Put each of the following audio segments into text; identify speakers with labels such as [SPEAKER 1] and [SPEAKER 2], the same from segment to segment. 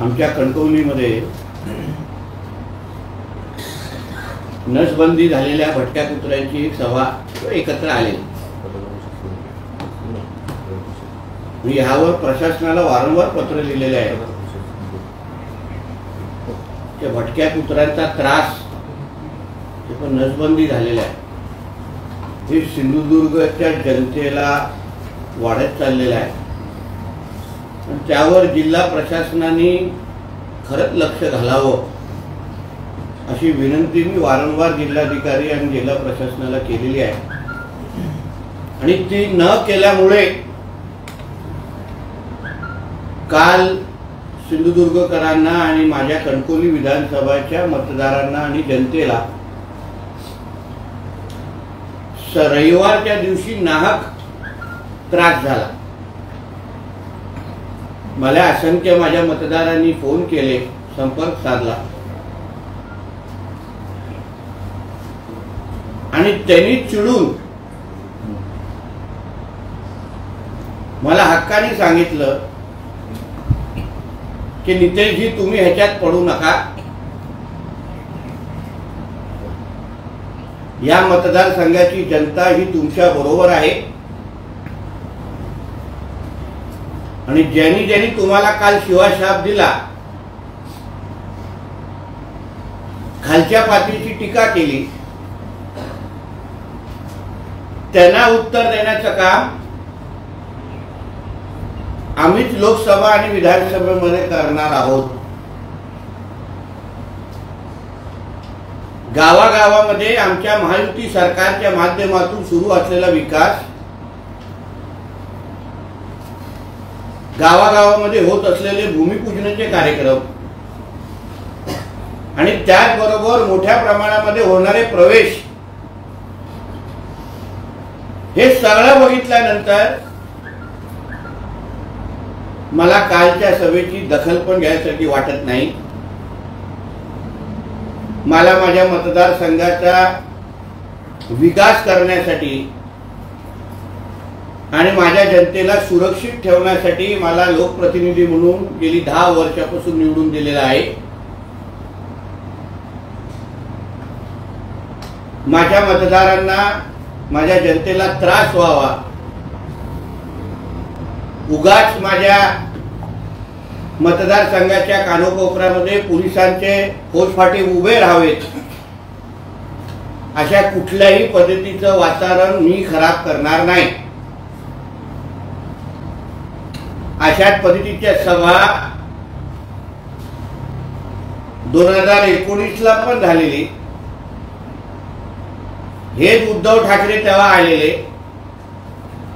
[SPEAKER 1] आमच्या कणकवलीमध्ये नसबंदी झालेल्या भटक्या कुत्र्यांची एक सभा एकत्र आलेली। मी ह्यावर प्रशासनाला वारंवार पत्र लिहिलेले आहे की भटक्या कुत्र्यांचा त्रास ते पण नसबंदी झालेला आहे, हे सिंधुदुर्गच्या जनतेला वाढत चाललेला आहे। त्यावर जिल्हा प्रशासनाने खरंच लक्ष घालावं अशी विनंती मी वारंवार जिल्हाधिकारी आणि जिल्हा प्रशासनाला केलेली आहे। आणि ती न केल्यामुळे काल सिंधुदुर्गकरांना आणि माझ्या कणकवली विधानसभाच्या मतदारांना आणि जनतेला रविवारच्या दिवशी नाहक त्रास झाला। मला असंख्य माझ्या मतदारांनी फोन केले, संपर्क साधला आणि त्यांनी चिडून मला हक्काने सांगितलं की नितेशजी तुम्ही ह्याच्यात पडू नका, या मतदारसंघाची जनता ही तुमच्या बरोबर आहे आणि ज्यांनी ज्यांनी तुम्हाला काल शिवाशाप दिला, खालच्या पातळीची टीका केली, त्यांना उत्तर देण्याचं काम आम्हीच लोकसभा आणि विधानसभेमध्ये करणार आहोत। गावागावामध्ये आमच्या महायुती सरकारच्या माध्यमातून सुरू असलेला विकास, गावागावामध्ये होत असलेले भूमिपूजनाचे कार्यक्रम आणि त्याचबरोबर मोठ्या प्रमाणामध्ये होणारे प्रवेश, हे सगळं बघितल्यानंतर मला कालच्या सभेची दखल पण घ्यायसाठी वाटत नाही। मला माझ्या मतदारसंघाचा विकास करण्यासाठी आणि माझ्या जनतेला सुरक्षित ठेवण्यासाठी मला लोकप्रतिनिधी म्हणून गेली 10 वर्षापासून निवडून दिलेला आहे। माझ्या मतदारांना, माझ्या जनतेला त्रास व्हावा, उगाच माझ्या मतदारसंघाच्या कानोकोपऱ्यामध्ये पोलिसांचे फौजफाटे उभे राहावेत, अशा कुठल्याही पद्धतीचं वातावरण मी खराब करणार नाही। अशाच पद्धतीच्या सभा 2019ला पण झालेली, हेच उद्धव ठाकरे तेव्हा आलेले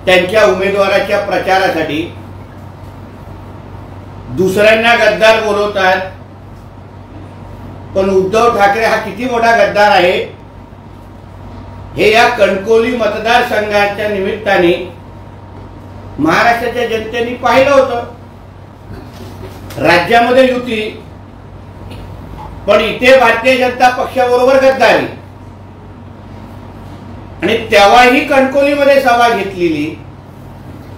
[SPEAKER 1] त्यांच्या उमेदवाराच्या प्रचारासाठी, दुसऱ्यांना गद्दार बोलवतात, पण उद्धव ठाकरे हा किती मोठा गद्दार आहे हे या कणकवली मतदारसंघाच्या निमित्ताने महाराष्ट्राच्या जनतेने पाहिलं होतं। राज्यामध्ये युती, पण इथे भारतीय जनता पक्षाबरोबर गद्दारी, आणि तेव्हाही कणकवलीमध्ये सभा घेतलेली,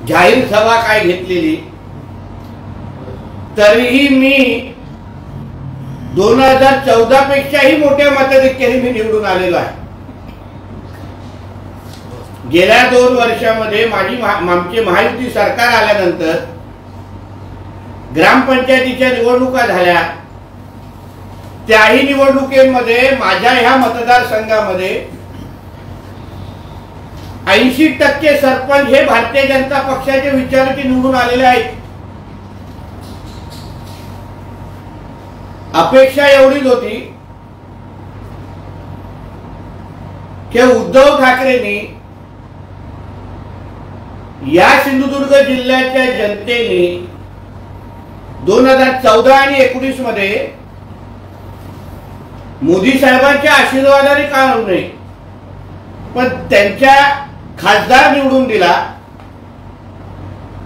[SPEAKER 1] जाहीर सभा काय घेतलेली, तरीही मी 2014 पेक्षाही मोठ्या मताधिक्याने मी निवडून आलेलो आहे। गेल्या 2 वर्षामध्ये आमचे महायुती सरकार आल्यानंतर ग्रामपंचायतीच्या निवडणुका झाल्या, त्याही निवडणुकीमध्ये माझ्या ह्या मतदारसंघामध्ये 80% सरपंच हे भारतीय जनता पक्षाचे विचाराचे निवडून आलेले आहेत। अपेक्षा एवढीच होती की उद्धव ठाकरेंनी या सिंधुदुर्ग जिल्ह्याच्या जनतेने 2014 आणि 19 मध्ये मोदी साहेबांच्या आशीर्वादाने का होऊ नये, पण त्यांच्या खासदार निवडून दिला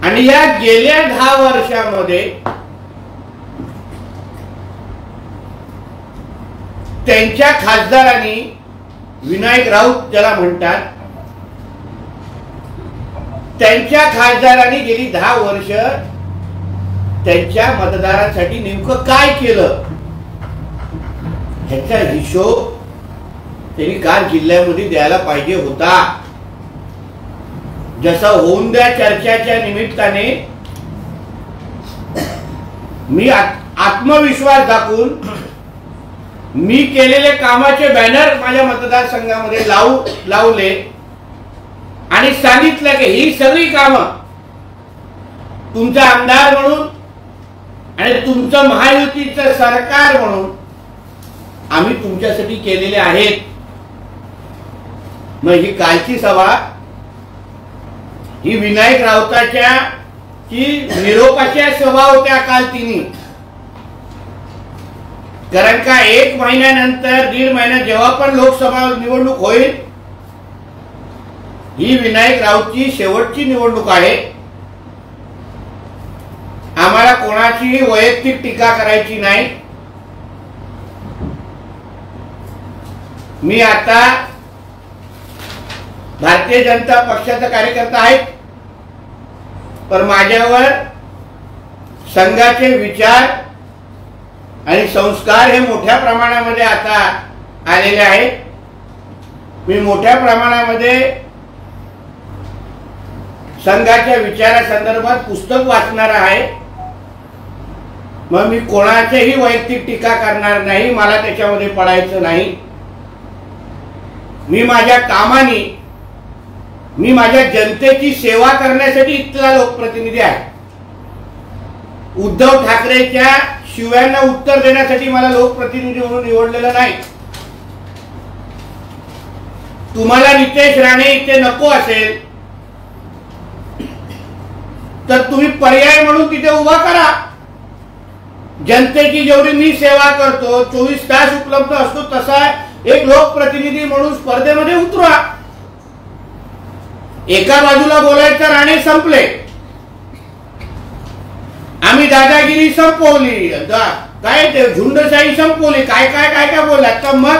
[SPEAKER 1] आणि या गेल्या 10 वर्षामध्ये त्यांच्या खासदारांनी, विनायक राऊत ज्याला म्हणतात, त्यांच्या खासदारांनी गेली 10 वर्ष त्यांच्या मतदारांसाठी नेमकं काय केलं ह्याचा हिशोब त्यांनी काल जिल्ह्यामध्ये द्यायला पाहिजे होता. जसं होऊन द्या चर्चाच्या निमित्ताने मी आत्मविश्वास दाखवून मी केलेले कामाचे बॅनर माझ्या मतदारसंघामध्ये लावले आणि सांगितलं की ही सगळी कामं तुमचा आमदार म्हणून आणि तुमचं महायुतीचं सरकार म्हणून आम्ही तुमच्यासाठी केलेले आहेत. मग ही कालची सभा ही विनायक राऊताच्या की निरोपाच्या सभा होत्या काल तिन्ही. कारण का 1 महिन्यानंतर 1.5 महिना जेव्हा पण लोकसभा निवडणूक होईल ही विनायक राऊतची शेवटची निवडणूक आहे. आम्हाला कोणाची वैयक्तिक टीका करायची नाही. मी आता भारतीय जनता पक्षाचा कार्यकर्ता आहे, पण माझ्यावर संघाचे विचार आणि संस्कार हे मोठ्या प्रमाणामध्ये आता आलेले आहेत. मी मोठ्या प्रमाणामध्ये संघाच्या विचारासंदर्भात पुस्तक वाचणार आहे. मग मी कोणाचीही वैयक्तिक टीका करणार नाही, मला त्याच्यामध्ये पडायचं नाही. मी माझ्या कामाने मी माझ्या जनतेची सेवा करण्यासाठी इथला लोकप्रतिनिधी आहे. उद्धव ठाकरेच्या शिव्यांना उत्तर देण्यासाठी मला लोकप्रतिनिधी म्हणून निवडलेलं नाही. तुम्हाला नितेश राणे इथे नको असेल तर तुम्ही पर्याय म्हणून तिथे उभा करा. जनतेची जेवढी मी सेवा करतो 24 तास उपलब्ध असतो तसा एक लोकप्रतिनिधी म्हणून स्पर्धेमध्ये उतरा. एका बाजूला बोलायचं राणे संपले, आम्ही दादागिरी संपवली, काय ते झुंडशाही संपवली, काय काय काय काय बोललात. तर मग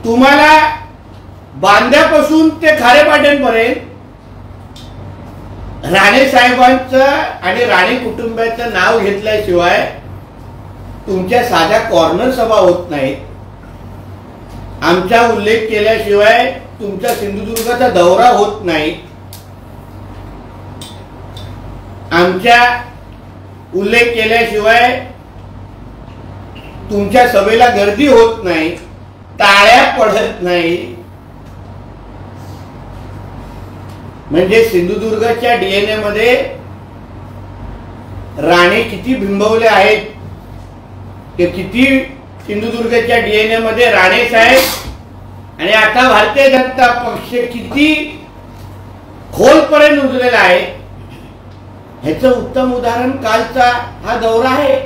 [SPEAKER 1] तुम्हाला बांध्यापासून ते खारेपाट्यांपर्यंत राणे साहेबांचं आणि राणे कुटुंबाचं नाव घेतल्याशिवाय तुमच्या साध्या कॉर्नर सभा होत नाहीत. आमचा उल्लेख केल्याशिवाय तुमच्या सिंधुदुर्गाचा दौरा होत नाही. आमच्या उल्लेख केल्याशिवाय तुमच्या सभेला गर्दी होत नाही, टाळ्या पडत नाही. म्हणजे सिंधुदुर्गाच्या डीएनए मध्ये राणे किती बिंबवले आहेत ते किती सिंधुदुर्गाच्या डीएनए मध्ये राणे साहेब आणि आता भारतीय जनता पक्ष किती खोलपर्यंत रुजलेला आहे ह्याचं उत्तम उदाहरण कालचा हा दौरा आहे.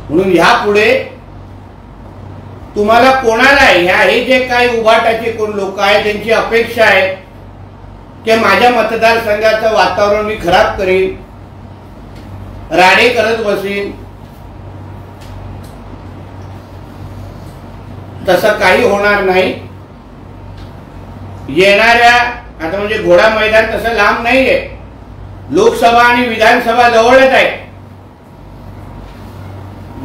[SPEAKER 1] म्हणून यापुढे तुम्हाला कोणाला हे जे काही उभाटाचे कोण लोक आहेत त्यांची अपेक्षा आहे की माझ्या मतदारसंघाचं वातावरण मी खराब करीन, राणे करत बसीन, तसं काही होणार नाही. येणाऱ्या आता म्हणजे घोडा मैदान तसं लांब नाहीये, लोकसभा आणि विधानसभा जवळच आहे.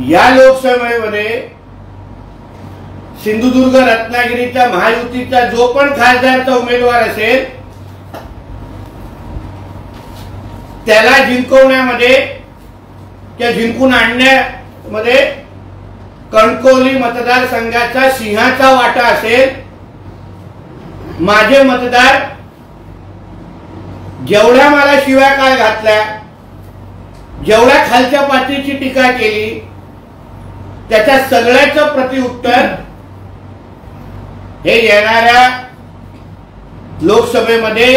[SPEAKER 1] या लोकसभेमध्ये सिंधुदुर्ग रत्नागिरीचा महायुतीचा जो पण खासदारचा उमेदवार असेल त्याला जिंकवण्यामध्ये किंवा जिंकून आणण्यामध्ये कणकवली मतदारसंघाचा सिंहाचा वाटा असेल. माझे मतदार जेवढ्या मला शिव्या काय घातल्या, जेवढ्या खालच्या पातळीची टीका केली त्याच्या सगळ्याचं प्रतिउत्तर हे येणाऱ्या लोकसभेमध्ये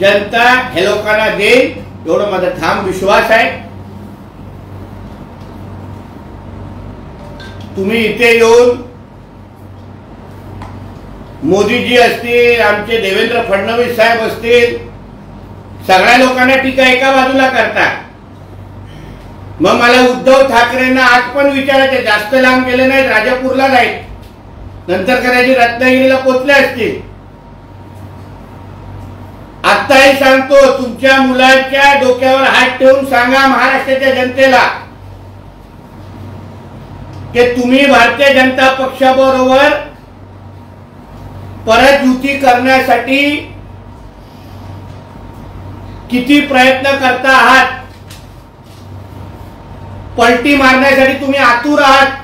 [SPEAKER 1] जनता हे लोकांना देईल एवढं माझा ठाम विश्वास आहे. तुम्ही इथे येऊन मोदीजी असतील, आमचे देवेंद्र फडणवीस साहेब असतील, सगळ्या लोकांना टीका एका बाजूला करता मग मला उद्धव ठाकरेंना आज पण विचारायचे, जास्त लांब गेले नाहीत, राजापूरला जाईल, नंतर कदाचित रत्नागिरीला पोचले असतील. आताही सांगतो, तुमच्या मुलाच्या डोक्यावर हात ठेवून सांगा महाराष्ट्राच्या जनतेला की तुम्ही भारतीय जनता पक्षाबरोबर परत युती करण्यासाठी किती प्रयत्न करता आहात, पलटी मारण्यासाठी तुम्ही आतुर आहात.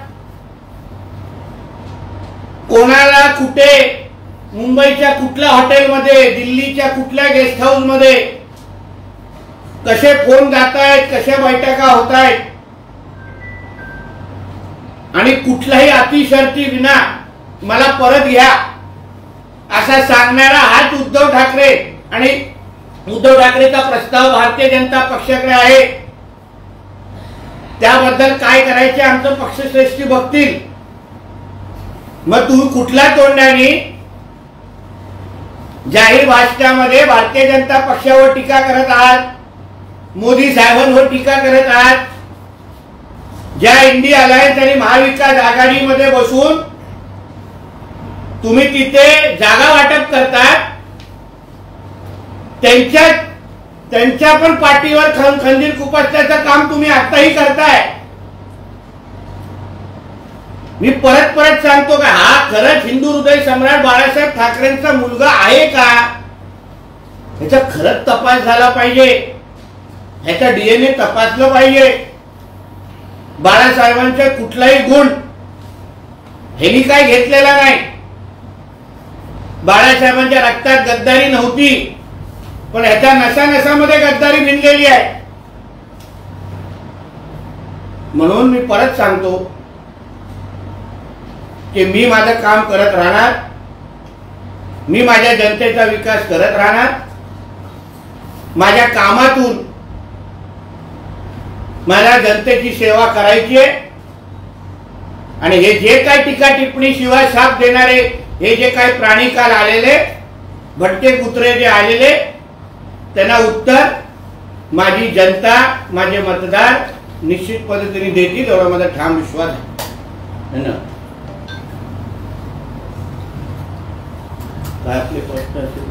[SPEAKER 1] कोणाला कुठे, मुंबईच्या कुठल्या हॉटेलमध्ये, दिल्लीच्या कुठल्या गेस्ट हाऊस मध्ये कसे फोन जात आहेत, कशा बैठका होत आहेत, आणि कुठल्याही अतिशर्ती विना मला परत घ्या असा सांगणारा हाच उद्धव ठाकरे. आणि उद्धव ठाकरेचा प्रस्ताव भारतीय जनता पक्षाकडे आहे. त्याबद्दल काय करायचे आमचं पक्षश्रेष्ठी बघतील. मग तुम्ही कुठल्या तोंडाने जाहीर भाषणामध्ये भारतीय जनता पक्षावर टीका करत आहात, मोदी साहेबांवर टीका करत आहात. ज्या इंडिया अलायन्स आणि महाविकास आघाडीमध्ये बसून तुम्ही तिथे जागा वाटप करतात, त्यांच्या पण पाठीवर खंजीर खुपसण्याचं काम तुम्ही आताही करताय. मी परत परत सांगतो का हा खरंच हिंदू हृदय सम्राट बाळासाहेब ठाकरेंचा मुलगा आहे का, ह्याचा खरंच तपास झाला पाहिजे, ह्याचा डीएनए तपासलं पाहिजे. बाळासाहेबांचा कुठलाही गुण ह्यांनी काय घेतलेला नाही. बाळासाहेबांच्या रक्तात गद्दारी नव्हती, पण ह्याच्या नसानसामध्ये गद्दारी भिनलेली आहे. म्हणून मी परत सांगतो की मी माझं काम करत राहणार, मी माझ्या जनतेचा विकास करत राहणार. माझ्या कामातून मला जनतेची सेवा करायची आहे. आणि हे जे काय टीका टिप्पणी शिवाय साथ देणारे हे जे काही प्राणी काल आलेले, भटके कुत्रे जे आलेले, त्यांना उत्तर माझी जनता, माझे मतदार निश्चित पद्धतीने देतील, एवढा माझा ठाम विश्वास आहे. काय आपले प्रश्न असेल?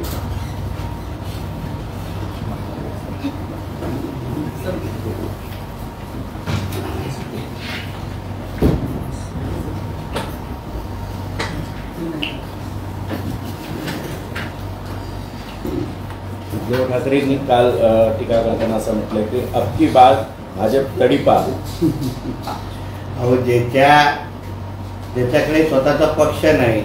[SPEAKER 2] उद्धव ठाकरेंनी काल टीका करताना असं म्हटलं की अब की बार भाजप तडीपार.
[SPEAKER 1] अहो, ज्याच्याकडे स्वतःचा पक्ष नाही,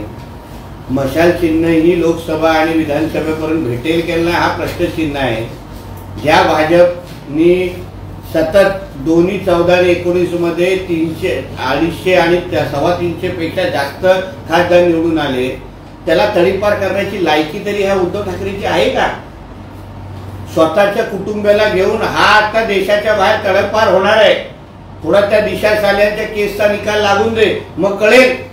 [SPEAKER 1] मशाल चिन्ह ही लोकसभा आणि विधानसभेपर्यंत भेटेल की नाही हा प्रश्नचिन्ह आहे. ज्या भाजपनी सतत दोन्ही 14 आणि 19 मध्ये 300, 250 आणि 350 पेक्षा जास्त खासदार निवडून आले, त्याला तडीपार करण्याची लायकी तरी ह्या उद्धव ठाकरेची आहे का? स्वतःच्या कुटुंबाला घेऊन हा आता देशाच्या बाहेर तडपार होणार आहे. थोडा त्या दिशा साल्यांच्या केसचा निकाल लागून दे, मग कळेल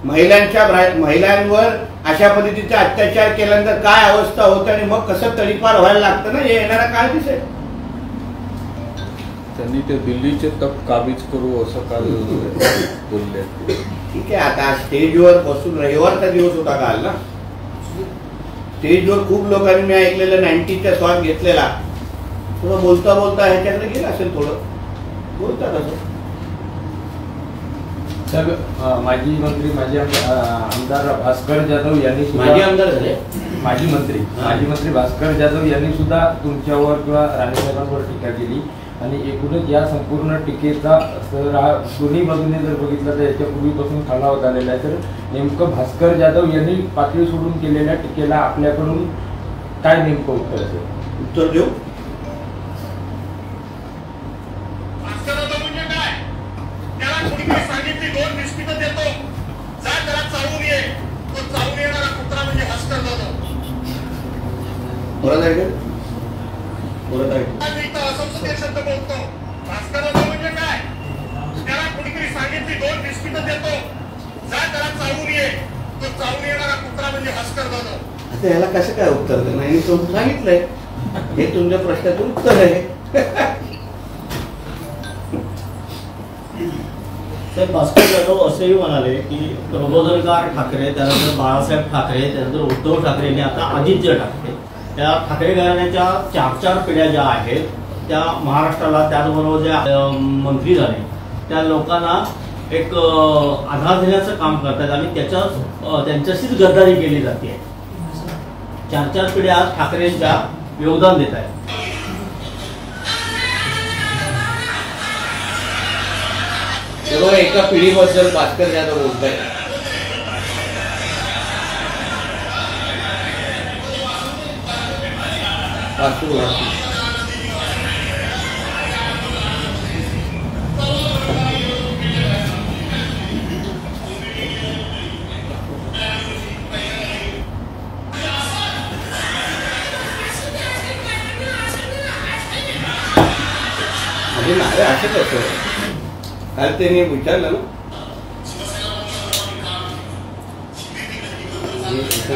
[SPEAKER 1] महिलांवर अशा पद्धतीचा अत्याचार केल्यानंतर काय अवस्था होते आणि मग कसं तडीपार व्हायला लागतं ना, हे येणारा काळ दिसेल.
[SPEAKER 3] त्यांनी ते दिल्लीचे तप काबीज करू असं काल बोलले.
[SPEAKER 1] ठीक आहे, आता स्टेजवर बसून, रविवारचा दिवस होता काल ना, स्टेजवर खूप लोकांनी मी ऐकलेलं 90चा स्वाद घेतलेला, थोडं बोलता बोलता ह्याच्याकडे गेलं असेल, थोडं बोलतात असं.
[SPEAKER 4] साहेब, माजी आमदार भास्कर जाधव यांनी
[SPEAKER 1] माजी आमदार झाले,
[SPEAKER 4] माजी मंत्री भास्कर जाधव यांनी सुद्धा तुमच्यावर किंवा राणेसाहेबांवर टीका केली. आणि एकूणच या संपूर्ण टीकेचा दोन्ही बाजूने जर बघितलं तर याच्यापूर्वीपासून खालावत आलेला आहे. तर नेमकं भास्कर जाधव यांनी पातळी सोडून केलेल्या टीकेला आपल्याकडून काय नेमकं उत्तर असेल?
[SPEAKER 1] उत्तर देऊ.
[SPEAKER 5] सांगितली 2 निश्चित देतो, जा त्याला चालून ये, तो चालून येणारा कुत्रा म्हणजे भास्कर जाधव.
[SPEAKER 1] परत आहे
[SPEAKER 5] संसदीय शब्द बोलतो. भास्कर जाधव म्हणजे काय? त्याला कुणीतरी सांगितली 2 निश्चित देतो, जा त्याला चालून ये, तो चालून येणारा कुत्रा म्हणजे भास्कर जाधव.
[SPEAKER 1] आता याला कसं काय उत्तर देणार? नाही, तो सांगितलंय, हे तुमच्या प्रश्नाचं उत्तर आहे.
[SPEAKER 6] साहेब भास्कर जाधव असेही म्हणाले की प्रबोधनकार ठाकरे, त्यानंतर बाळासाहेब ठाकरे, त्यानंतर उद्धव ठाकरे आणि आता आदित्य ठाकरे, त्या ठाकरे घराण्याच्या 4 पिढ्या ज्या आहेत त्या महाराष्ट्राला, त्याचबरोबर ज्या मंत्री झाले त्या लोकांना एक आधार देण्याचं काम करतात आणि त्यांच्याशीच गद्दारी केली जाते. 4 पिढ्या आज ठाकरेंच्या योगदान देत आहेत.
[SPEAKER 1] तेव्हा एका पिढीबद्दल भास्कर जाधव बोलत आहे. असं कसं काल त्यांनी विचारलं ना,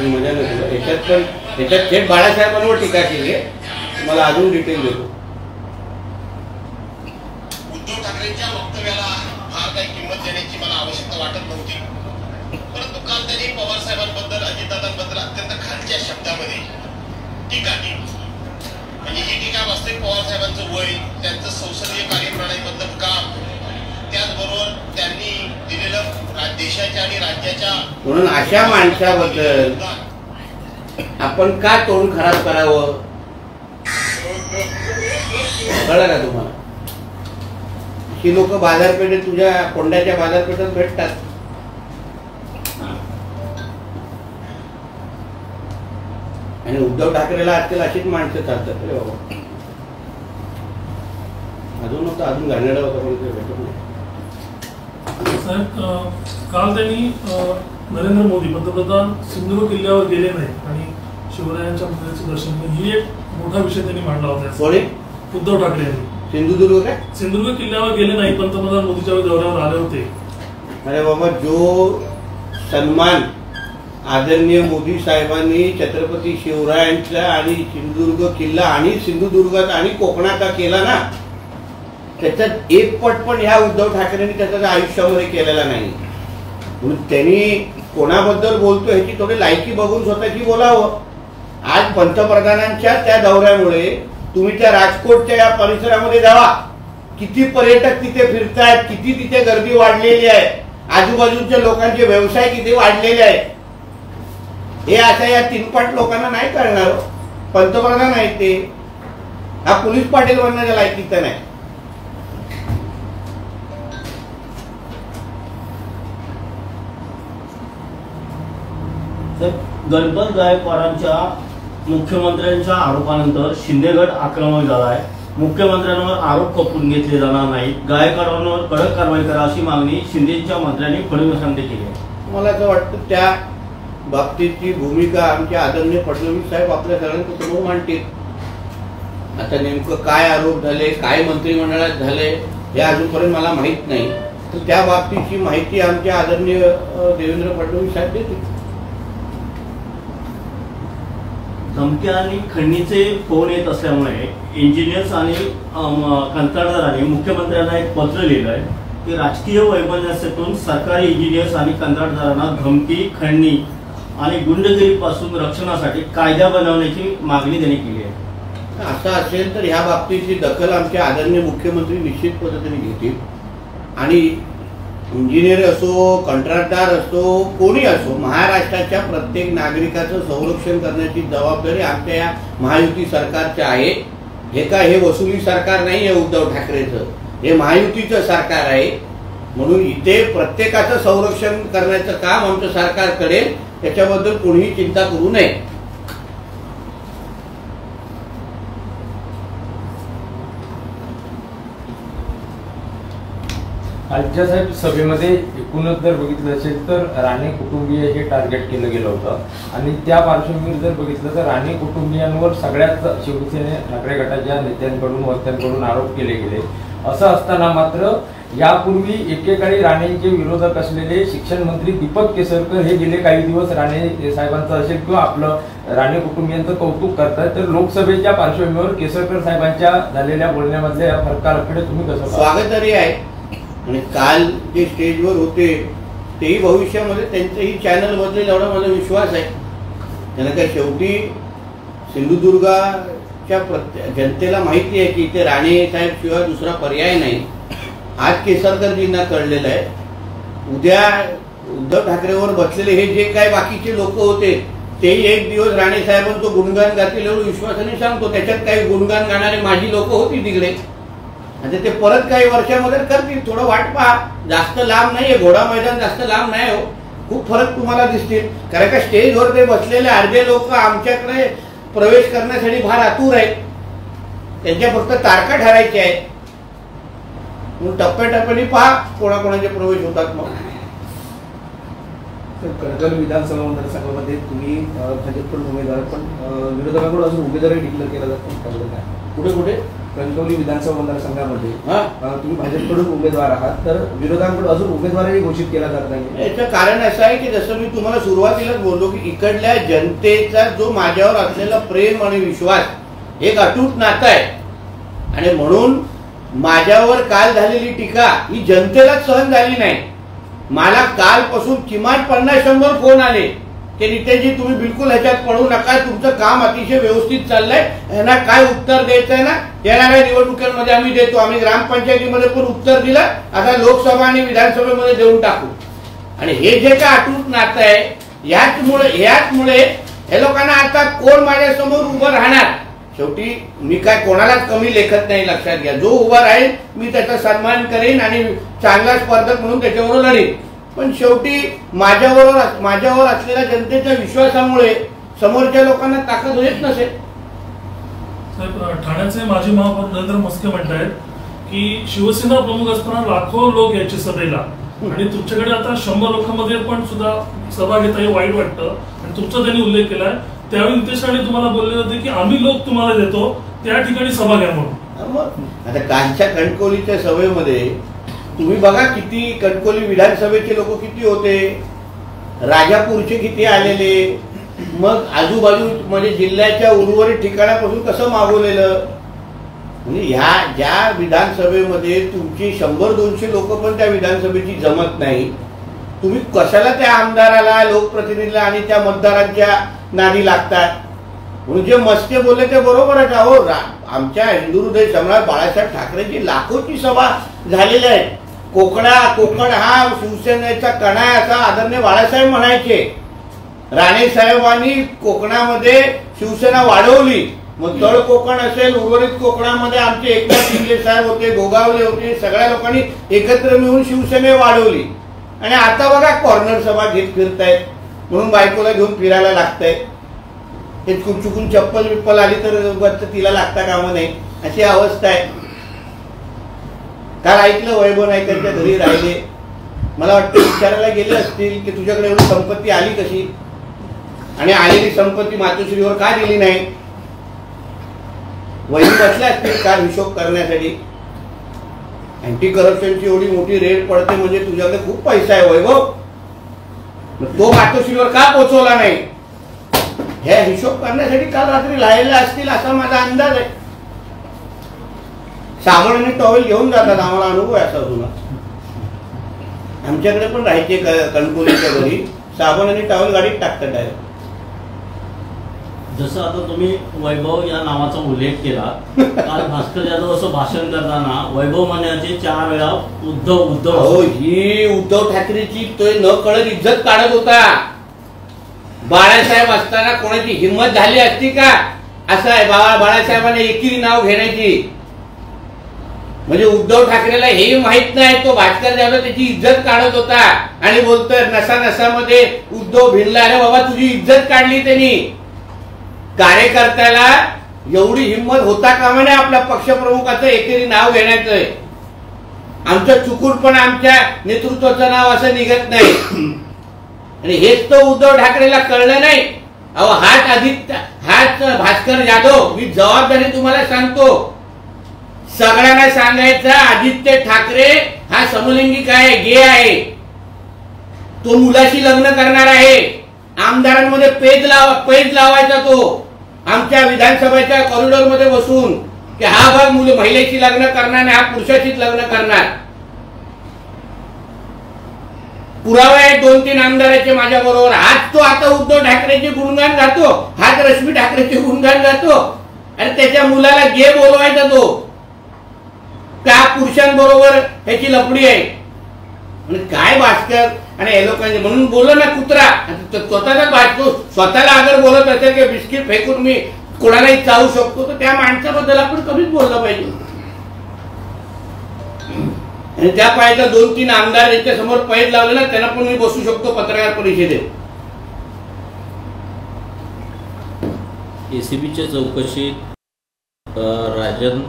[SPEAKER 1] मजा नाही. याच्यात थेट बाळासाहेबांवर टीका केली आहे. मला अजून डिटेल देतो.
[SPEAKER 5] उद्धव ठाकरेंच्या वक्तव्याला फार काही किंमत देण्याची मला आवश्यकता वाटत नव्हती, परंतु काल त्यांनी पवार साहेबांबद्दल, अजितदादांबद्दल अत्यंत खालच्या शब्दामध्ये टीका केली. म्हणजे ही टीका वास्तविक पवार साहेबांचं वय, त्यांचं संसदीय कार्यप्रणालीबद्दल काम, त्याचबरोबर त्यांनी दिलेलं देशाच्या आणि राज्याच्या,
[SPEAKER 1] म्हणून अशा माणसाबद्दल आपण का तोंड खराब करावं? कळलं का तुम्हाला? ही लोक बाजारपेठेत, तुझ्या कोंड्याच्या बाजारपेठेत भेटतात. आणि उद्धव ठाकरेला आजकाल अशीच माणसं चालतात रे बाबा. अजून घाणेरडा होता पण ते भेटत नाही.
[SPEAKER 7] साहेब, काल त्यांनी नरेंद्र मोदी पंतप्रधान सिंधुदुर्ग किल्ल्यावर गेले नाहीत आणि शिवरायांच्या मंदिराचं दर्शन घेतलं, ही एक मोठा विषय त्यांनी मांडला होता.
[SPEAKER 1] कोणी?
[SPEAKER 7] उद्धव ठाकरे यांनी.
[SPEAKER 1] सिंधुदुर्ग काय?
[SPEAKER 7] सिंधुदुर्ग किल्ल्यावर गेले नाही, पंतप्रधान मोदीच्या दौऱ्यावर आले होते.
[SPEAKER 1] अरे बाबा, जो सन्मान आदरणीय मोदी साहेबांनी छत्रपती शिवरायांचा आणि सिंधुदुर्ग किल्ला आणि सिंधुदुर्गात आणि कोकणाचा केला ना, त्याच्यात एक पट पण ह्या उद्धव ठाकरेंनी त्याच्या आयुष्यामध्ये केलेला नाही. म्हणून त्यांनी कोणाबद्दल बोलतो ह्याची थोडी लायकी बघून स्वतःची बोलावं. आज पंतप्रधानांच्या त्या दौऱ्यामुळे तुम्ही त्या राजकोटच्या या परिसरामध्ये जावा, किती पर्यटक तिथे फिरतायत, किती तिथे गर्दी वाढलेली आहे, आजूबाजूच्या लोकांचे व्यवसाय किती वाढलेले आहेत. हे आता या 3 लोकांना नाही कळणार. पंतप्रधान आहेत ते, हा पोलीस पाटील बनण्याच्या लायकीचा नाही.
[SPEAKER 6] गणपत गायकवाडांच्या मुख्यमंत्र्यांच्या आरोपानंतर शिंदेगड आक्रमक झाला आहे. मुख्यमंत्र्यांवर आरोप खपवून घेतले जाणार नाहीत, गायकवाडांवर कडक कारवाई करा अशी मागणी शिंदेच्या मंत्र्यांनी फडणवीसांकडे केली आहे.
[SPEAKER 1] मला असं वाटतं त्या बाबतीतची भूमिका आमचे आदरणीय फडणवीस साहेब आपल्या सगळ्यांना समोर मांडतील. आता नेमकं काय आरोप झाले, काय मंत्रिमंडळात झाले हे अजूनपर्यंत मला माहीत नाही. तर त्या बाबतीची माहिती आमचे आदरणीय देवेंद्र फडणवीस साहेब देतील.
[SPEAKER 6] धमक्या आणि खंडणीचे फोन येत असल्यामुळे इंजिनियर्स आणि कंत्राटदारांनी मुख्यमंत्र्यांना एक पत्र लिहिलं आहे की राजकीय वैमनस्यातून सरकारी इंजिनियर्स आणि कंत्राटदारांना धमकी, खंडणी आणि गुंडगिरीपासून रक्षणासाठी कायदा बनवण्याची मागणी त्यांनी केली आहे.
[SPEAKER 1] असं असेल तर ह्या बाबतीची दखल आमचे आदरणीय मुख्यमंत्री निश्चित पद्धतीने घेतील. आणि इंजिनियर असो, कंत्राटदार असो, कोणी असो, महाराष्ट्राच्या प्रत्येक नागरिकाचं संरक्षण करण्याची जबाबदारी आमच्या या महायुती सरकारची आहे. हे वसुली सरकार नाही आहे उद्धव ठाकरेचं, हे महायुतीचं सरकार आहे. म्हणून इथे प्रत्येकाचं संरक्षण करण्याचं काम आमचं सरकार करेल, त्याच्याबद्दल कोणीही चिंता करू नये.
[SPEAKER 4] आजच्या साहेब सभेमध्ये एकूणच जर बघितलं असेल तर राणे कुटुंबीय हे टार्गेट केलं गेलं होतं आणि त्या पार्श्वभूमीवर जर बघितलं तर राणे कुटुंबियांवर सगळ्याच शिवसेने ठाकरे गटाच्या नेत्यांकडून वक्त्यांकडून आरोप केले गेले. असं असताना मात्र यापूर्वी एकेकाळी राणेंचे विरोधक असलेले शिक्षण मंत्री दीपक केसरकर हे गेले काही दिवस राणे साहेबांचं असेल किंवा आपलं राणे कुटुंबियांचं कौतुक करतात. तर लोकसभेच्या पार्श्वभूमीवर केसरकर साहेबांच्या झालेल्या बोलण्यामधल्या या फरकाकडे तुम्ही कसं
[SPEAKER 1] स्वागतार्ह आहे. आणि काल जे स्टेजवर होते तेही भविष्यामध्ये त्यांचंही चॅनल बदलेल एवढा माझा विश्वास आहे. त्यांना काय शेवटी सिंधुदुर्गाच्या जनतेला माहिती आहे की इथे राणे साहेब शिवाय दुसरा पर्याय नाही. आज केसरकरजींना कळलेलं आहे. उद्या उद्धव ठाकरेवर बसलेले हे जे काय बाकीचे लोक होते तेही एक दिवस राणे साहेबांचं गुणगान गातील एवढं विश्वासाने सांगतो. त्याच्यात काही गुणगान गाणारे माझी लोक होती तिकडे. आता ते परत काही वर्षामध्ये करतील. थोडं वाट पहा. जास्त लांब नाहीये. घोडा मैदान जास्त लांब नाही हो. खूप फरक तुम्हाला दिसतील. कारण का स्टेजवर ते बसलेले अर्धे लोक आमच्याकडे प्रवेश करण्यासाठी फार आतुर आहेत. त्यांच्या फक्त तारखा ठरायच्या आहेत. मग टप्प्याटप्प्याने पहा कोणाकोणाचे प्रवेश होतात. मग
[SPEAKER 2] कणकवली विधानसभा मतदारसंघामध्ये तुम्ही भाजपकडून उमेदवार पण विरोधकांकडून अजून उमेदवारी डिक्लेअर केला जातो.
[SPEAKER 1] कुठे कुठे
[SPEAKER 2] कणकवली विधानसभा मतदारसंघामध्ये तुम्ही भाजपकडून उमेदवार आहात तर विरोधांकडून अजून उमेदवारही घोषित केला जात नाही.
[SPEAKER 1] याचं कारण असं आहे की जसं मी तुम्हाला सुरुवातीलाच बोललो की इकडल्या जनतेचा जो माझ्यावर असलेला प्रेम आणि विश्वास एक अटूट नातं आहे. आणि म्हणून माझ्यावर काल झालेली टीका ही जनतेलाच सहन झाली नाही. मला कालपासून किमान 50-100 फोन आले की नितेशजी तुम्ही बिलकुल ह्याच्यात पडू नका. तुमचं काम अतिशय व्यवस्थित चाललंय. यांना काय उत्तर द्यायचंय ना येणाऱ्या निवडणुकांमध्ये आम्ही देतो. आम्ही ग्रामपंचायतीमध्ये पण उत्तर दिलं. आता लोकसभा आणि विधानसभेमध्ये देऊन टाकू. आणि हे जे काय अटूट नातं आहे याचमुळे हे लोकांना आता कोण माझ्यासमोर उभं राहणार. शेवटी मी काय कोणालाच कमी लेखत नाही. लक्षात घ्या. जो उभा राहील मी त्याचा सन्मान करेन आणि चांगला स्पर्धक म्हणून त्याच्यावर लढेन. पण शेवटी माझ्यावर असलेल्या जनतेच्या विश्वासामुळे समोरच्या लोकांना ताकद येत नसेल.
[SPEAKER 7] ठाण्याचे माजी महापौर नरेंद्र मस्के म्हणतायत की शिवसेना प्रमुख असताना लाखो लोक यायचे सभेला आणि तुमच्याकडे आता 100 लोकांमध्ये पण सुद्धा सभा घेता हे वाईट वाटतं. आणि तुमचा त्यांनी उल्लेख केलाय त्यावेळी नितेश राणे तुम्हाला बोलले होते की आम्ही लोक तुम्हाला देतो त्या ठिकाणी सभा घ्या म्हणून.
[SPEAKER 1] आता कालच्या कणकवलीच्या सभेमध्ये तुम्ही बघा किती कणकवली विधानसभेचे लोक किती होते. राजापूरचे किती आलेले. मग आजूबाजू म्हणजे जिल्ह्याच्या उर्वरित ठिकाणापासून कसं मागवलेलं. म्हणजे ह्या ज्या विधानसभेमध्ये तुमची 100-200 लोक पण त्या विधानसभेची जमत नाही. तुम्ही कशाला त्या आमदाराला लोकप्रतिनिधीला आणि त्या मतदारांच्या नादी लागतात. म्हणून जे मस्के बोलले ते बरोबरच आहो. आमच्या हिंदू हृदय सम्राट बाळासाहेब ठाकरेंची लाखोची सभा झालेल्या आहेत. कोकण हा शिवसेनेचा कणा आहे असं आदरणीय बाळासाहेब म्हणायचे. राणे साहेबांनी कोकणामध्ये शिवसेना वाढवली. मग तळ कोकण असेल उर्वरित कोकणामध्ये आमचे एकनाथ शिंदे साहेब होते, गोगावले होते. सगळ्या लोकांनी एकत्र मिळून शिवसेने वाढवली. आणि आता बघा कॉर्नर सभा घेत फिरतायत म्हणून बायकोला घेऊन फिरायला लागतंय. हे चुकून चप्पल आली तर तिला लागता कामा नाही अशी अवस्था आहे. काल ऐकलं वैभव नाईकांच्या घरी राहिले. मला वाटतं विचारायला गेले असतील की तुझ्याकडे एवढी संपत्ती आली कशी आणि आलेली संपत्ती मातोश्रीवर का दिली नाही. वैभव बसल्या असतील काल हिशोब करण्यासाठी. अँटी करप्शनची एवढी मोठी रेड पडते म्हणजे तुझ्याकडे खूप पैसा आहे वैभव. तो मातोश्रीवर का पोहोचवला नाही हे हिशोब करण्यासाठी काल रात्री राहिलेले असतील असा माझा अंदाज आहे. साबण आणि टॉवेल घेऊन जातात. आम्हाला अनुभव आहे असा जुना. आमच्याकडे पण राहायचे कणकवलीच्या घरी साबण आणि टॉवेल गाडीत टाकतात डायरेक्ट.
[SPEAKER 6] जसं आता तुम्ही वैभव या नावाचा उल्लेख केला. काल भास्कर जाधव असं भाषण करताना वैभव म्हणायचे 4 वेळा उद्धव.
[SPEAKER 1] हो ही उद्धव ठाकरेची तो न कळत इज्जत काढत होता. बाळासाहेब असताना कोणाची हिंमत झाली असती का. असं आहे बाळासाहेबांना एकेरी नाव घेण्याची. म्हणजे उद्धव ठाकरेला हे माहित नाही तो भास्कर जाधव त्याची इज्जत काढत होता आणि बोलतोय नसामध्ये उद्धव भिनला. अरे बाबा तुझी इज्जत काढली त्यांनी. कार्यकर्त्याला एवढी हिंमत होता कामा नये आपल्या पक्षप्रमुखाचं एकेरी नाव घेण्याचं. आमचं चुकून पण आमच्या नेतृत्वाचं नाव असं निघत नाही. आणि हेच तो उद्धव ठाकरेला कळलं नाही. अहो हाच भास्कर जाधव. मी जबाबदारी तुम्हाला सांगतो. सगळ्यांना सांगायचं आदित्य ठाकरे हा समलिंगिक आहे, गे आहे. तो मुलाशी लग्न करणार आहे. आमदारांमध्ये पेज लावायचा तो आमच्या विधानसभेच्या कॉरिडॉरमध्ये बसून की हा भाग महिलेशी लग्न करणार नाही, हा पुरुषाशीच लग्न करणार. पुरावे आहेत 2-3 आमदाराचे माझ्या बरोबर. हाच तो आता उद्धव ठाकरेचे गुणगान गातो, हाच रश्मी ठाकरेचे गुणगान गातो आणि त्याच्या मुलाला गे बोलवायचा तो. त्या पुरुषांबरोबर ह्याची लफडी आहे. म्हणजे काय भास्कर आणि हे लोकांचे म्हणून बोललो ना कुत्रा स्वतःचा भाजतो. स्वतःला अगर बोलत असेल की बिस्किट फेकून मी कोणालाही चावू शकतो तर त्या माणसाबद्दल आपण कमीच बोललं पाहिजे. आणि त्या पायाचा 2-3 आमदार यांच्या समोर पैज लावले ना त्यांना पण मी बसू शकतो पत्रकार परिषदेत.
[SPEAKER 8] एसीबीच्या चौकशीत राजन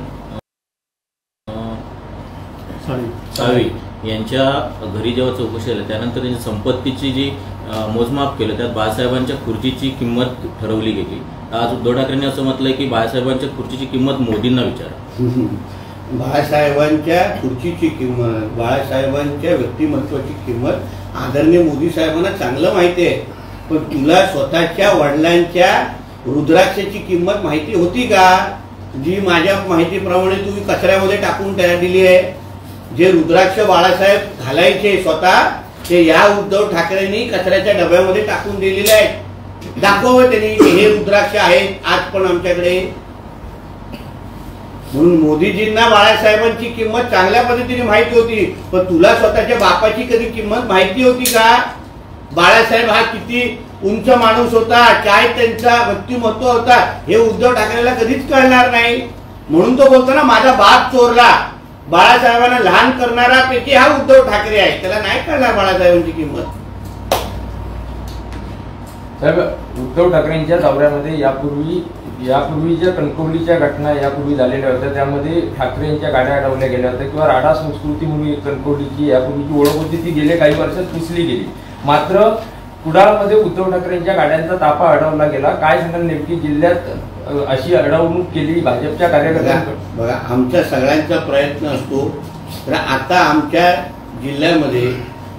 [SPEAKER 8] साळवी यांच्या घरी जेव्हा चौकशी आली त्यानंतर त्यांची संपत्तीची जी मोजमाप केलं त्यात बाळासाहेबांच्या खुर्चीची किंमत ठरवली गेली. आज उद्धव ठाकरेंनी असं म्हटलंय की बाळासाहेबांच्या खुर्चीची किंमत मोदींना विचारा.
[SPEAKER 1] बाळासाहेबांच्या खुर्चीची किंमत, बाळासाहेबांच्या व्यक्तिमत्वाची किंमत आदरणीय मोदी साहेबांना चांगलं माहिती आहे. पण तुला स्वतःच्या वडिलांच्या रुद्राक्षाची किंमत माहिती होती का? जी माझ्या माहितीप्रमाणे तुम्ही कचऱ्यामध्ये टाकून दिली आहे. जे रुद्राक्ष बाळासाहेब घालायचे स्वतः ते या उद्धव ठाकरेंनी कचऱ्याच्या डब्यामध्ये टाकून दिलेले आहेत. दाखव त्यांनी हे रुद्राक्ष आहेत आज पण आमच्याकडे. म्हणून मोदीजींना बाळासाहेबांची किंमत चांगल्या पद्धतीने माहिती होती. पण तुला स्वतःच्या बापाची कधी किंमत माहिती होती का? बाळासाहेब हा किती उंच माणूस होता, काय त्यांचा व्यक्तिमत्व होता हे उद्धव ठाकरेला कधीच कळणार नाही. म्हणून तो बोलतो ना माझा बाप चोरला. बाळासाहेबांना लहान करणारा पैकी हा उद्धव ठाकरे आहे. त्याला नाही कळणार बाळासाहेबांची किंमत.
[SPEAKER 4] साहेब उद्धव ठाकरेंच्या दौऱ्यामध्ये यापूर्वी ज्या कणकवलीच्या घटना यापूर्वी झालेल्या होत्या त्यामध्ये ठाकरेंच्या गाड्या अडवल्या गेल्या होत्या किंवा राडा संस्कृती म्हणून कणकवलीची यापूर्वीची ओळख होती ती गेल्या काही वर्षात पुसली गेली. मात्र कुडाळमध्ये उद्धव ठाकरेंच्या गाड्यांचा ताफा अडवला गेला. काय सांगाल नेमकी जिल्ह्यात अशी अडवणूक केली भाजपच्या कार्यकर्त्यांकडून?
[SPEAKER 1] बघा आमच्या सगळ्यांचा प्रयत्न असतो. तर आता आमच्या जिल्ह्यामध्ये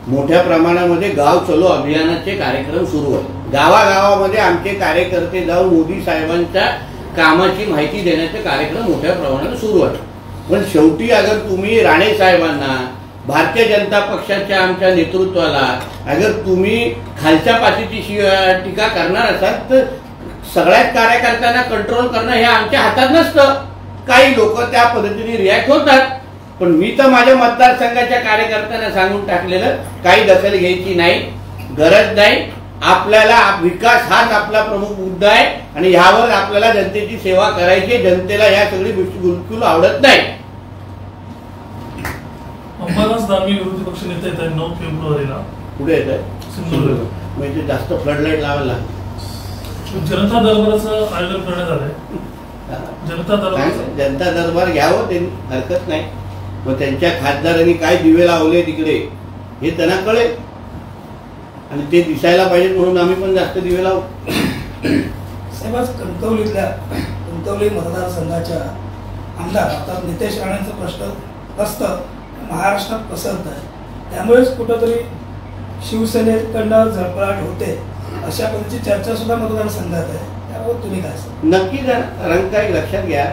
[SPEAKER 1] मोठ्या प्रमाणामध्ये गाव चलो अभियानाचे कार्यक्रम सुरू आहेत. गावागावामध्ये आमचे कार्यकर्ते जाऊन मोदी साहेबांच्या कामाची माहिती देण्याचे कार्यक्रम मोठ्या प्रमाणात सुरू आहेत. पण शेवटी अगर तुम्ही राणे साहेबांना भारतीय जनता पक्षाच्या आमच्या नेतृत्वाला अगर तुम्ही खालच्या पातळीची टीका करणार असाल तर सगळ्याच कार्यकर्त्यांना कंट्रोल करणं हे आमच्या हातात नसतं. काही लोक त्या पद्धतीने रिॲक्ट होतात. पण मी तर माझ्या मतदारसंघाच्या कार्यकर्त्यांना सांगून टाकलेलं काही दखल घ्यायची नाही, गरज नाही. आपल्याला विकास हाच आपला प्रमुख मुद्दा आहे आणि ह्यावर आपल्याला जनतेची सेवा करायची. जनतेला या सगळी गोष्टी बिलकुल आवडत नाही.
[SPEAKER 7] अंबादास दानवे विरोधी पक्ष नेते येत आहेत 9 फेब्रुवारीला.
[SPEAKER 1] पुढे येत आहे
[SPEAKER 7] सिंधुदुर्ग.
[SPEAKER 1] म्हणजे जास्त फ्लडलाईट लावायला
[SPEAKER 7] जनता दरबाराचं आयोजन करण्यात आलंय.
[SPEAKER 1] जनता दरबार घ्यावं त्यांनी, हरकत नाही. मग त्यांच्या खासदारांनी काय दिवे लावले तिकडे हे त्यांना कळेल आणि ते दिसायला पाहिजे म्हणून आम्ही पण जास्त दिवे लावू.
[SPEAKER 9] साहेब आज कणकवली मतदारसंघाच्या आमदार अर्थात नितेश राणेंचा प्रश्न असतं महाराष्ट्रात पसरत आहे. त्यामुळेच कुठंतरी शिवसेनेकडनं झळपळाट होते अशा पद्धतीची चर्चा सुद्धा मतदारसंघात आहे. त्यावर तुम्ही काय सांगा?
[SPEAKER 1] नक्कीच रंकाई लक्षात घ्या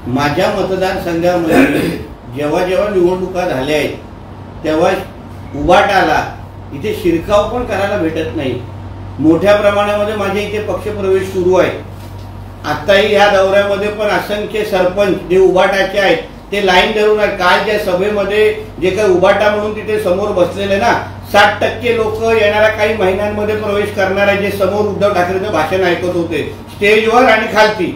[SPEAKER 1] माझ्या मतदारसंघामध्ये जेव्हा जेव्हा निवडणुका झाल्या आहेत तेव्हा उभाटाला इथे शिरकाव पण करायला भेटत नाही. मोठ्या प्रमाणामध्ये माझ्या इथे पक्षप्रवेश सुरू आहे. आताही या दौऱ्यामध्ये पण असंख्य सरपंच जे उभाटाचे आहेत ते लाईन धरून आहेत. कालच्या सभेमध्ये जे काही उभाटा म्हणून तिथे समोर बसलेले ना 60% लोक येणाऱ्या काही महिन्यांमध्ये प्रवेश करणार आहे जे समोर उद्धव ठाकरेंचं भाषण ऐकत होते स्टेजवर आणि खालती.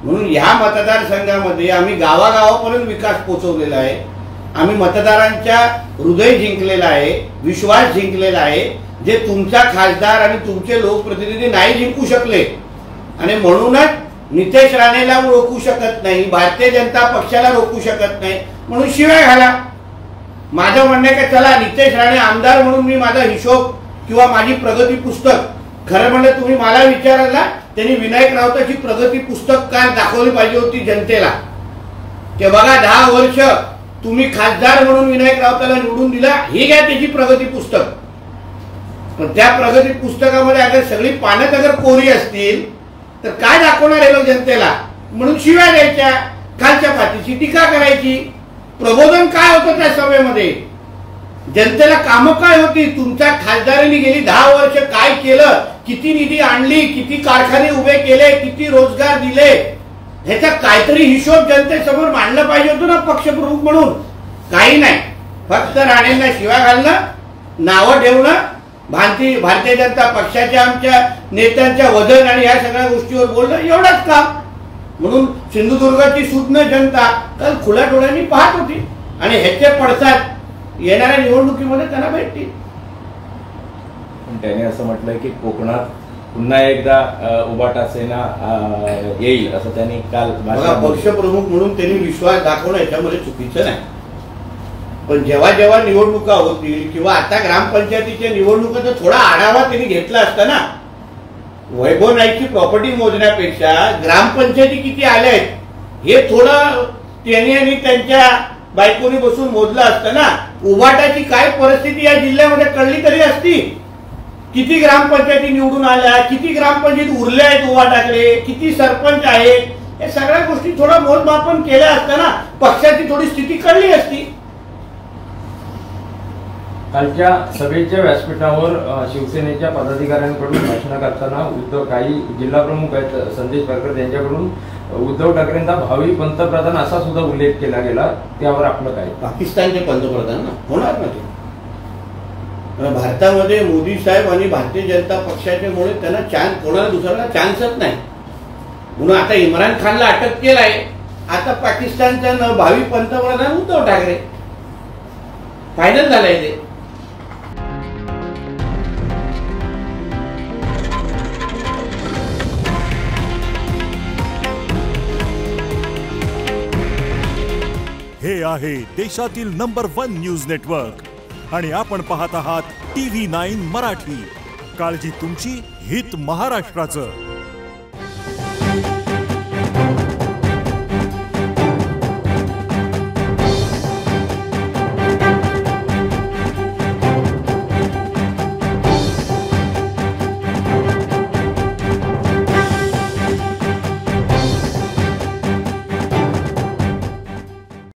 [SPEAKER 1] म्हणून ह्या मतदारसंघामध्ये आम्ही गावागावापर्यंत विकास पोहोचवलेला आहे. आम्ही मतदारांच्या हृदय जिंकलेला आहे, विश्वास जिंकलेला आहे जे तुमचा खासदार आणि तुमचे लोकप्रतिनिधी नाही जिंकू शकले. आणि म्हणूनच नितेश राणेला रोखू शकत नाही, भारतीय जनता पक्षाला रोखू शकत नाही म्हणून शिवाय घाला. माझं म्हणणं आहे की चला नितेश राणे आमदार म्हणून मी माझा हिशोब किंवा माझी प्रगती पुस्तक खरं म्हणलं तुम्ही मला विचारायला त्यांनी विनायक राऊताची प्रगती पुस्तक काय दाखवली पाहिजे होती जनतेला की बघा 10 वर्ष तुम्ही खासदार म्हणून विनायक राऊताला निवडून दिला, ही घ्या त्याची प्रगती पुस्तक. पण त्या प्रगती पुस्तकामध्ये अगर सगळी पानं अगर कोरी असतील तर काय दाखवणार आहे लोक जनतेला? म्हणून शिव्या द्यायच्या, खालच्या पातीची टीका करायची. प्रबोधन काय होतं त्या सभेमध्ये? जनतेला कामं काय होती? तुमच्या खासदारांनी गेली 10 वर्ष काय केलं? किती निधी आणली? किती कारखाने उभे केले? किती रोजगार दिले? ह्याचा काहीतरी हिशोब जनतेसमोर मांडला पाहिजे होतो ना पक्षप्रमुख म्हणून. काही नाही, फक्त राणेंना शिव्या घालणं, नावं ठेवणं, भारतीय जनता पक्षाच्या आमच्या नेत्यांच्या वजन आणि या सगळ्या गोष्टीवर बोलणं, एवढंच काम. म्हणून सिंधुदुर्गाची सुज्ञ जनता काल खुल्या डोळ्यांनी पाहत होती आणि ह्याचे पडसाद येणाऱ्या निवडणुकीमध्ये त्यांना भेटतील.
[SPEAKER 4] पण त्याने असं म्हटलंय की कोकणात पुन्हा एकदा उबाटा सेना येईल असं त्यांनी काल
[SPEAKER 1] पक्षप्रमुख म्हणून त्यांनी विश्वास दाखवणं याच्यामध्ये चुकीचं नाही. पण जेव्हा जेव्हा निवडणुका होतील किंवा आता ग्रामपंचायतीच्या निवडणुकीचा थोडा आढावा त्यांनी घेतला असता ना. वैभव नाईकची प्रॉपर्टी मोजण्यापेक्षा ग्रामपंचायती किती आल्या आहेत हे थोडं त्यांनी आणि त्यांच्या बायकोनी बसून मोजलं असतं ना. उबाटाची काय परिस्थिती या जिल्ह्यामध्ये कळली तरी असती. किती ग्रामपंचायती निवडून आल्या, किती ग्रामपंचायती उरल्या आहेत उबाटाकडे, किती सरपंच आहेत, या सगळ्या गोष्टी थोडा मोजमापन केल्या असताना पक्षाची थोडी स्थिती कळली असती.
[SPEAKER 4] कालच्या सभेच्या व्यासपीठावर शिवसेनेच्या पदाधिकाऱ्यांकडून भाषण करताना काही जिल्हा प्रमुख आहेत संदेश पारकर यांच्याकडून उद्धव ठाकरेंचा भावी पंतप्रधान असा सुद्धा उल्लेख केला गेला. त्यावर आपलं काय?
[SPEAKER 1] पाकिस्तानचे पंतप्रधान ना होणार ना ते. भारतामध्ये मोदी साहेब आणि भारतीय जनता पक्षाच्यामुळे त्यांना चान्स, कोणाला दुसऱ्याला चान्सच नाही. म्हणून आता इम्रान खानला अटक केलाय. आता पाकिस्तानचा भावी पंतप्रधान उद्धव ठाकरे फायनल झालाय ते.
[SPEAKER 10] हे आहे देशातील नंबर 1 न्यूज नेटवर्क आणि आपण पाहत आहात TV9 मराठी. काळजी तुमची, हित महाराष्ट्राचं.